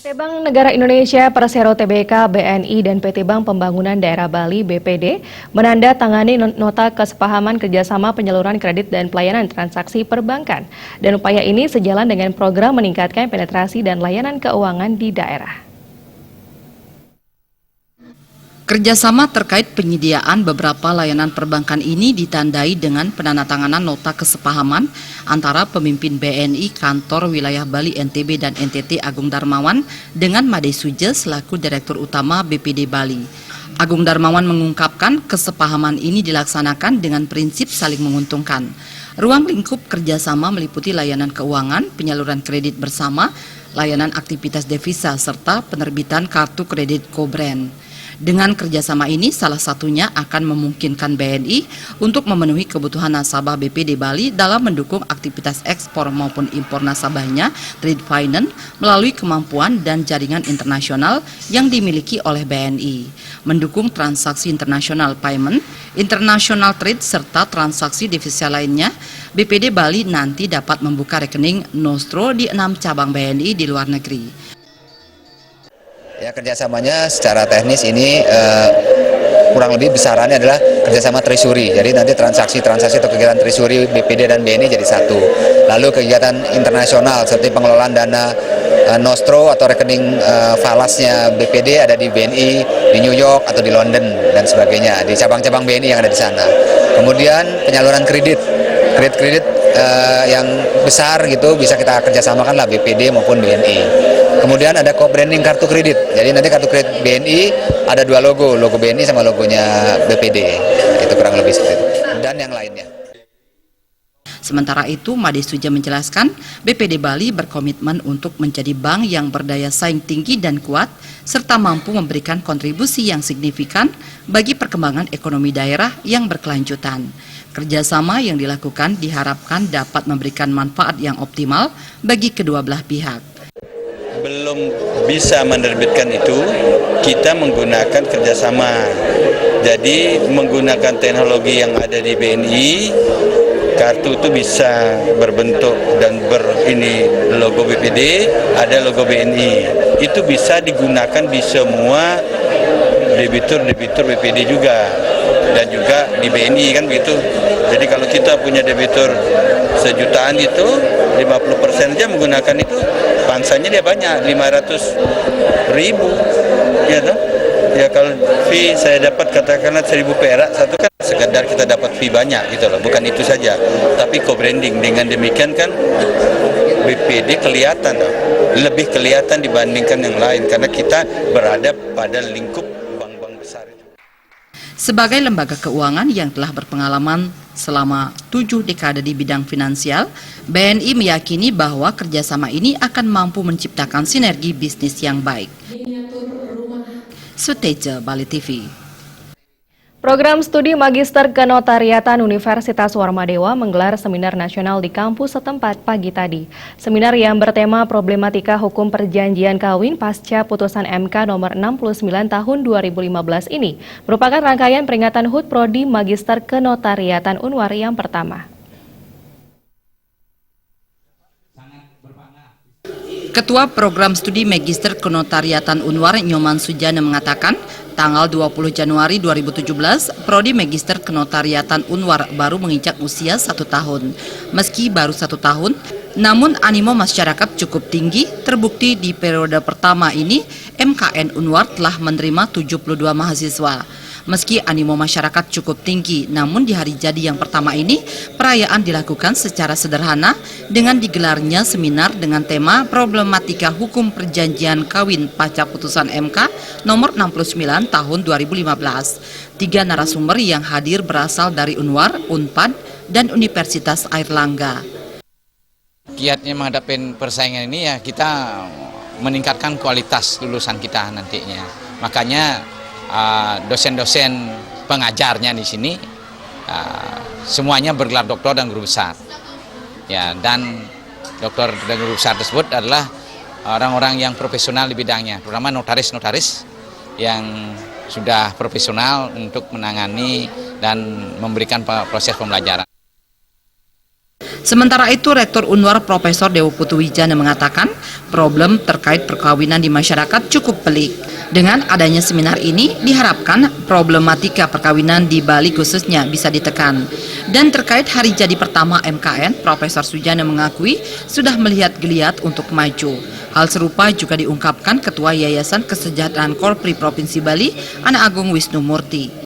PT Bank Negara Indonesia, Persero Tbk, BNI, dan PT Bank Pembangunan Daerah Bali (BPD) menandatangani nota kesepahaman kerjasama penyaluran kredit dan pelayanan transaksi perbankan. Dan upaya ini sejalan dengan program meningkatkan penetrasi dan layanan keuangan di daerah. Kerjasama terkait penyediaan beberapa layanan perbankan ini ditandai dengan penandatanganan nota kesepahaman antara pemimpin BNI Kantor Wilayah Bali NTB dan NTT Agung Darmawan dengan Made Suje selaku Direktur Utama BPD Bali. Agung Darmawan mengungkapkan kesepahaman ini dilaksanakan dengan prinsip saling menguntungkan. Ruang lingkup kerjasama meliputi layanan keuangan, penyaluran kredit bersama, layanan aktivitas devisa, serta penerbitan kartu kredit co-brand. Dengan kerjasama ini, salah satunya akan memungkinkan BNI untuk memenuhi kebutuhan nasabah BPD Bali dalam mendukung aktivitas ekspor maupun impor nasabahnya, trade finance, melalui kemampuan dan jaringan internasional yang dimiliki oleh BNI, mendukung transaksi internasional payment, international trade, serta transaksi devisa lainnya. BPD Bali nanti dapat membuka rekening Nostro di 6 cabang BNI di luar negeri. Ya, kerjasamanya secara teknis ini kurang lebih besarannya adalah kerjasama treasury. Jadi nanti transaksi-transaksi atau kegiatan treasury BPD dan BNI jadi satu. Lalu kegiatan internasional seperti pengelolaan dana Nostro atau rekening falasnya BPD ada di BNI, di New York atau di London dan sebagainya, di cabang-cabang BNI yang ada di sana. Kemudian penyaluran kredit yang besar gitu bisa kita kerjasamakan lah BPD maupun BNI. Kemudian ada co-branding kartu kredit. Jadi nanti kartu kredit BNI ada dua logo BNI sama logonya BPD. Itu kurang lebih seperti itu. Dan yang lainnya. Sementara itu, Made Suje menjelaskan, BPD Bali berkomitmen untuk menjadi bank yang berdaya saing tinggi dan kuat, serta mampu memberikan kontribusi yang signifikan bagi perkembangan ekonomi daerah yang berkelanjutan. Kerjasama yang dilakukan diharapkan dapat memberikan manfaat yang optimal bagi kedua belah pihak. Belum bisa menerbitkan itu, kita menggunakan kerjasama. Jadi menggunakan teknologi yang ada di BNI, kartu itu bisa berbentuk dan ini logo BPD, ada logo BNI. Itu bisa digunakan di semua debitur BPD juga, dan juga di BNI kan begitu. Jadi kalau kita punya debitur sejutaan itu 50% aja menggunakan itu, pangsanya dia banyak 500.000 ya toh. Ya kalau fee saya dapat katakanlah 1.000 perak satu kan sekedar kita dapat fee banyak gitu loh, bukan itu saja, tapi co-branding. Dengan demikian kan BPD kelihatan loh, lebih kelihatan dibandingkan yang lain karena kita berada pada lingkup bank-bank besar itu. Sebagai lembaga keuangan yang telah berpengalaman selama 7 dekade di bidang finansial, BNI meyakini bahwa kerjasama ini akan mampu menciptakan sinergi bisnis yang baik. Suteja, Bali TV. Program Studi Magister Kenotariatan Universitas Warmadewa menggelar seminar nasional di kampus setempat pagi tadi. Seminar yang bertema problematika hukum perjanjian kawin pasca putusan MK nomor 69 tahun 2015 ini merupakan rangkaian peringatan HUT Prodi Magister Kenotariatan Unwar yang pertama. Ketua Program Studi Magister Kenotariatan Unwar, Nyoman Sujana, mengatakan tanggal 20 Januari 2017, Prodi Magister Kenotariatan Unwar baru menginjak usia 1 tahun. Meski baru 1 tahun, namun animo masyarakat cukup tinggi. Terbukti di periode pertama ini, MKN Unwar telah menerima 72 mahasiswa. Meski animo masyarakat cukup tinggi, namun di hari jadi yang pertama ini, perayaan dilakukan secara sederhana dengan digelarnya seminar dengan tema problematika hukum perjanjian kawin pasca putusan MK nomor 69 tahun 2015. 3 narasumber yang hadir berasal dari Unwar, Unpad, dan Universitas Airlangga. Kiatnya menghadapi persaingan ini ya kita meningkatkan kualitas lulusan kita nantinya. Makanya dosen-dosen pengajarnya di sini semuanya bergelar doktor dan guru besar. Ya, dan doktor dan guru besar tersebut adalah orang-orang yang profesional di bidangnya, terutama notaris-notaris yang sudah profesional untuk menangani dan memberikan proses pembelajaran. Sementara itu, Rektor Unwar Profesor Dewo Putuwijana mengatakan problem terkait perkawinan di masyarakat cukup pelik. Dengan adanya seminar ini, diharapkan problematika perkawinan di Bali khususnya bisa ditekan. Dan terkait hari jadi pertama MKN, Profesor Sujana mengakui sudah melihat geliat untuk maju. Hal serupa juga diungkapkan Ketua Yayasan Kesejahteraan Korpri Provinsi Bali, Ana Agung Wisnu Murti.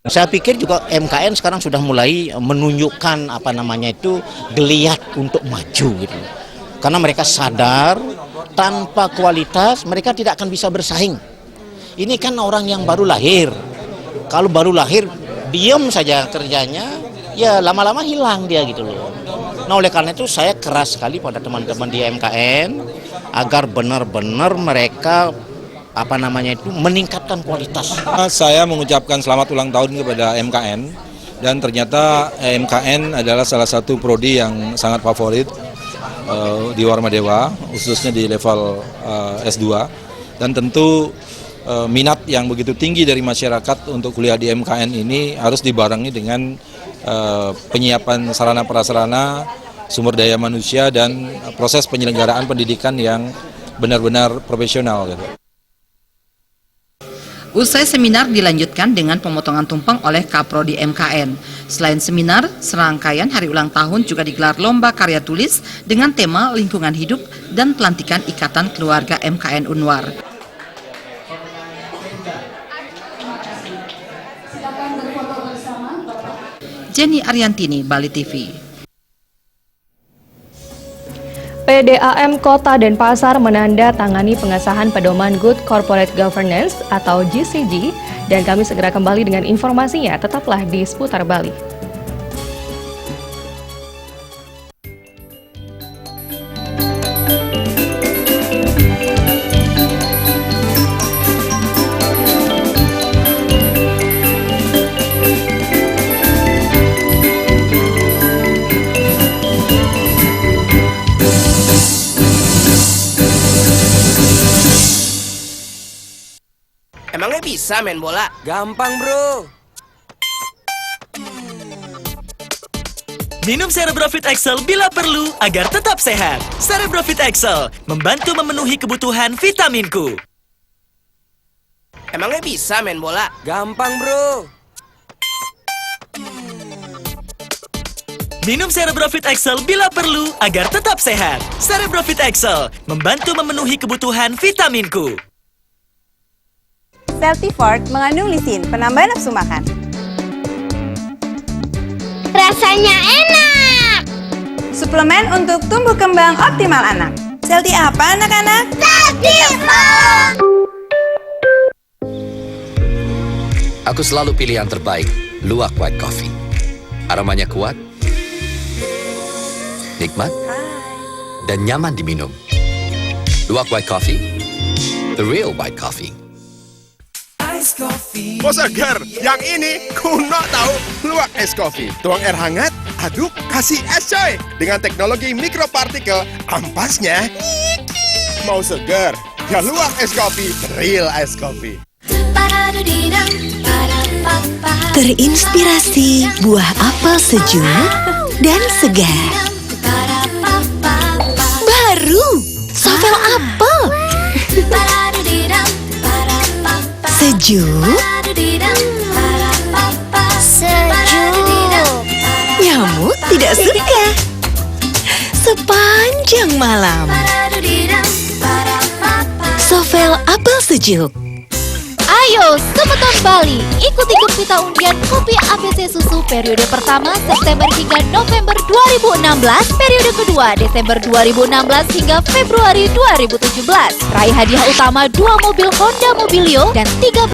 Saya pikir juga MKN sekarang sudah mulai menunjukkan geliat untuk maju gitu. Karena mereka sadar tanpa kualitas mereka tidak akan bisa bersaing. Ini kan orang yang baru lahir. Kalau baru lahir diam saja kerjanya, ya lama-lama hilang dia gitu loh. Nah, oleh karena itu saya keras sekali pada teman-teman di MKN agar benar-benar mereka meningkatkan kualitas. Saya mengucapkan selamat ulang tahun kepada MKN, dan ternyata MKN adalah salah satu prodi yang sangat favorit di Warmadewa, khususnya di level S2, dan tentu minat yang begitu tinggi dari masyarakat untuk kuliah di MKN ini harus dibarengi dengan penyiapan sarana prasarana, sumber daya manusia, dan proses penyelenggaraan pendidikan yang benar-benar profesional gitu. Usai seminar dilanjutkan dengan pemotongan tumpeng oleh Kaprodi MKN. Selain seminar, serangkaian hari ulang tahun juga digelar lomba karya tulis dengan tema lingkungan hidup dan pelantikan Ikatan Keluarga MKN Unwar. Jenny Ariantini, Bali TV. PDAM Kota Denpasar menandatangani pengesahan Pedoman Good Corporate Governance atau GCG, dan kami segera kembali dengan informasinya. Tetaplah di Seputar Bali. Emangnya bisa main bola? Gampang, bro. Minum Cerebrofit Excel bila perlu agar tetap sehat. Cerebrofit Excel membantu memenuhi kebutuhan vitaminku. Emangnya bisa main bola? Gampang, bro. Minum Cerebrofit Excel bila perlu agar tetap sehat. Cerebrofit Excel membantu memenuhi kebutuhan vitaminku. Celtifort mengandung lisin, penambah nafsu makan. Rasanya enak! Suplemen untuk tumbuh kembang optimal anak. Celti apa anak-anak? Celtifort! Aku selalu pilih yang terbaik, Luwak White Coffee. Aromanya kuat, nikmat, dan nyaman diminum. Luwak White Coffee, the real white coffee. Oh segar, yang ini kuno tahu. Luwak es kopi, tuang air hangat, aduk, kasih es coy. Dengan teknologi mikropartikel, ampasnya mau segar, ya luwak es kopi, real es kopi. Terinspirasi buah apel sejuk dan segar. Baru, Sovel apel. Sejuk. Nyamuk tidak suka. Sepanjang malam. Sovel apel sejuk. Ayo, Seputar Bali, ikuti Gempita undian kopi ABC susu periode pertama September hingga November 2016, periode kedua Desember 2016 hingga Februari 2017. Raih hadiah utama 2 mobil Honda Mobilio dan 3